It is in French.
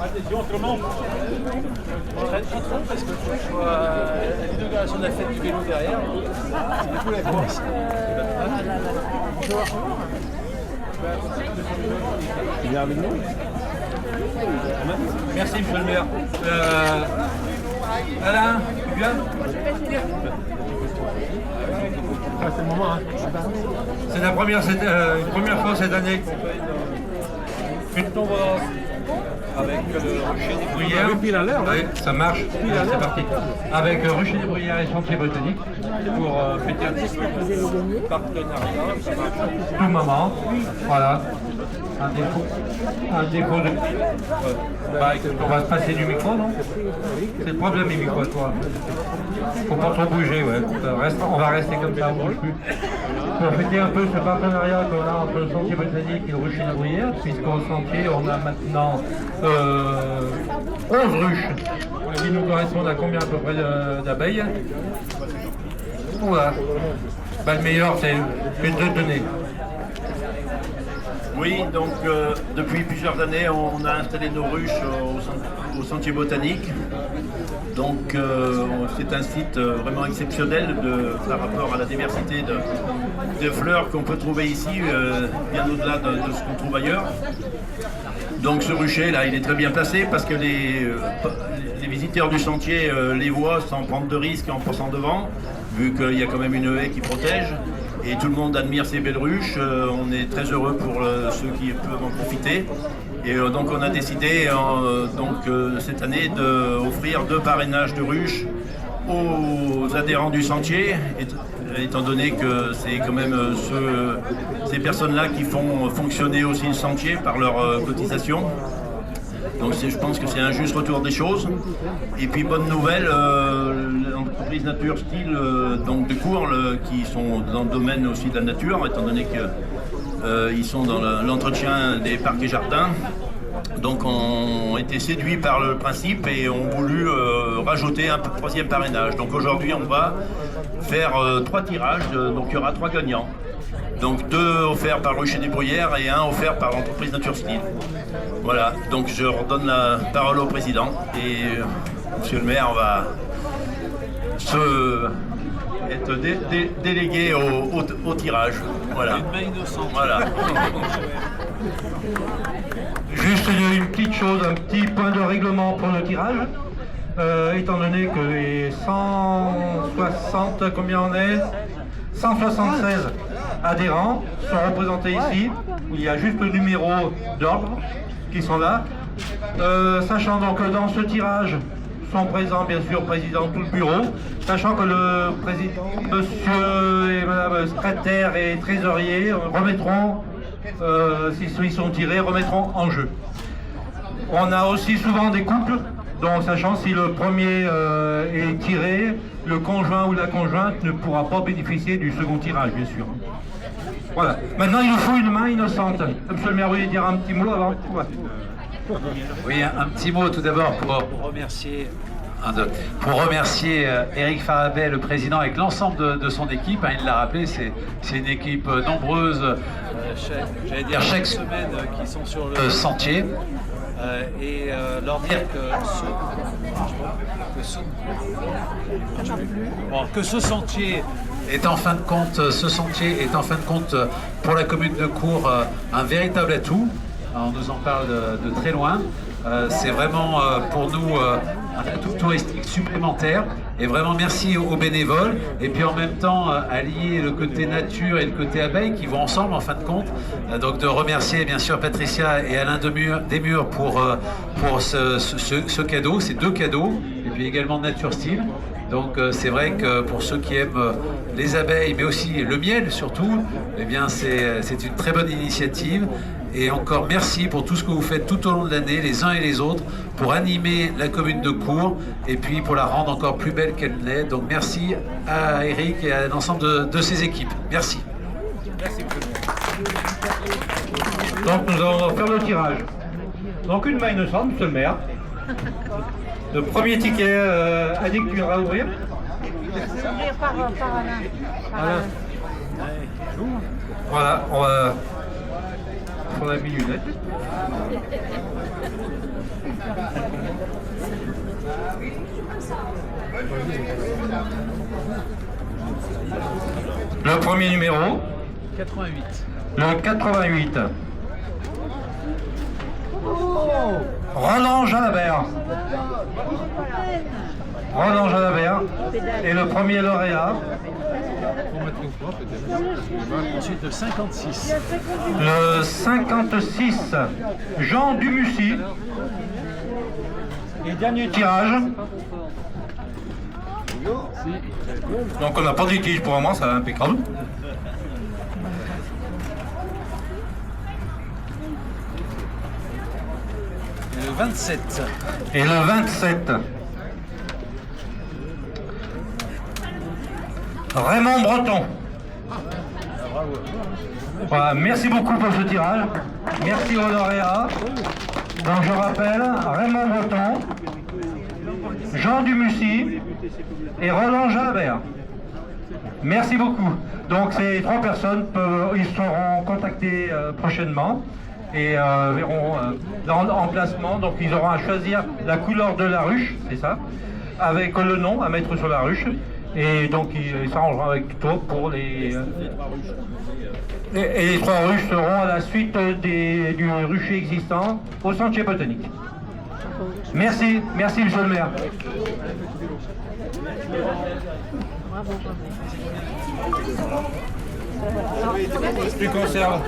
Attention, autrement. Parce que je vois l'inauguration de la fête du vélo derrière. Du coup, la course. Tu viens avec nous? Merci, monsieur le maire. Alain, tu viens? Ah, c'est le moment, hein. C'est la première, une première fois cette année une tombe avec le rucher des Bruyères. Oui, pile à l'heure, Oui, ça marche. C'est parti. Avec rucher des Bruyères et Sentier Botanique pour fêter un petit partenariat. Ça marche tout moment. Voilà. Un défaut de. Bah écoute, on va se passer du micro, non? C'est le problème du micro, toi. Faut pas trop bouger, ouais. On va rester comme ça, on bouge plus. Pour fêter un peu ce partenariat qu'on a entre le Sentier Botanique et le Rucher des Bruyères, puisqu'au Sentier, on a maintenant 11 ruches qui nous correspondent à combien à peu près d'abeilles? Voilà. Bah, le meilleur, c'est de donner. Oui, donc depuis plusieurs années, on a installé nos ruches au Sentier Botanique. Donc c'est un site vraiment exceptionnel par rapport à la diversité de fleurs qu'on peut trouver ici, bien au-delà de ce qu'on trouve ailleurs. Donc ce rucher là, il est très bien placé parce que les visiteurs du sentier les voient sans prendre de risques en passant devant, vu qu'il y a quand même une haie qui protège. Et tout le monde admire ces belles ruches. On est très heureux pour ceux qui peuvent en profiter. Et donc on a décidé cette année d'offrir 2 parrainages de ruches aux adhérents du sentier, étant donné que c'est quand même ces personnes-là qui font fonctionner aussi le sentier par leur cotisation. Donc je pense que c'est un juste retour des choses. Et puis bonne nouvelle, l'entreprise Nature Style donc de Cours, qui sont dans le domaine aussi de la nature, étant donné qu'ils sont dans l'entretien des parcs et jardins. Donc ont été séduits par le principe et ont voulu rajouter un 3e parrainage. Donc aujourd'hui on va faire 3 tirages, donc il y aura 3 gagnants. Donc 2 offerts par Rucher des Bruyères et 1 offert par l'entreprise Nature Style. Voilà, donc je redonne la parole au président et monsieur le maire va être délégué au tirage. Voilà. Une main innocente. Voilà. Juste une petite chose, un petit point de règlement pour le tirage. Étant donné que les 160, combien on est 176 adhérents sont représentés ici, où il y a juste le numéro d'ordre qui sont là. Sachant donc que dans ce tirage sont présents bien sûr président tout le bureau, sachant que le président, monsieur et madame secrétaire et trésorier remettront, s'ils sont tirés, remettront en jeu. On a aussi souvent des couples, donc sachant si le premier est tiré, le conjoint ou la conjointe ne pourra pas bénéficier du second tirage, bien sûr. Voilà. Maintenant, il nous faut une main innocente. Monsieur le maire, vous voulez dire un petit mot avant? Ouais. Oui, un petit mot tout d'abord pour remercier Éric Farabet, le président, avec l'ensemble de son équipe. Il l'a rappelé, c'est une équipe nombreuse, j'allais dire chaque semaine, qui sont sur le sentier. Et leur dire que ce sentier est en fin de compte, pour la commune de Cours un véritable atout. On nous en parle de très loin. C'est vraiment pour nous un atout touristique supplémentaire. Et vraiment merci aux bénévoles. Et puis en même temps, allier le côté nature et le côté abeille qui vont ensemble en fin de compte. Donc de remercier bien sûr Patricia et Alain Desmurs pour ce cadeau, ces 2 cadeaux. Et puis également Nature Style. Donc c'est vrai que pour ceux qui aiment les abeilles, mais aussi le miel surtout, eh bien c'est une très bonne initiative. Et encore merci pour tout ce que vous faites tout au long de l'année, les uns et les autres, pour animer la commune de Cours et puis pour la rendre encore plus belle qu'elle l'est. Donc merci à Eric et à l'ensemble de ses équipes. Merci. Merci beaucoup. Donc nous allons faire le tirage. Donc une main innocente, monsieur le maire. Le premier ticket, Annick, tu viendras ouvrir. Par Alain. Voilà, on va prendre la minute. Le premier numéro, 88. le 88. Roland Jalabert. Roland Jalabert est le premier lauréat. Ensuite le 56. Le 56, Jean Dumussy. Et dernier tirage. Donc on n'a pas de litige pour le moment, ça va impeccable. Et le 27. Et le 27. Raymond Breton. Voilà, merci beaucoup pour ce tirage. Merci aux lauréats. Donc je rappelle, Raymond Breton, Jean Dumussy et Roland Jalabert. Merci beaucoup. Donc ces trois personnes ils seront contactés prochainement et verront l'emplacement. Donc ils auront à choisir la couleur de la ruche, c'est ça, avec le nom à mettre sur la ruche. Et donc ils s'arrangeront avec toi pour les... Et les trois ruches seront à la suite du rucher existant au sentier botanique. Merci, merci monsieur le maire. Tu conserves.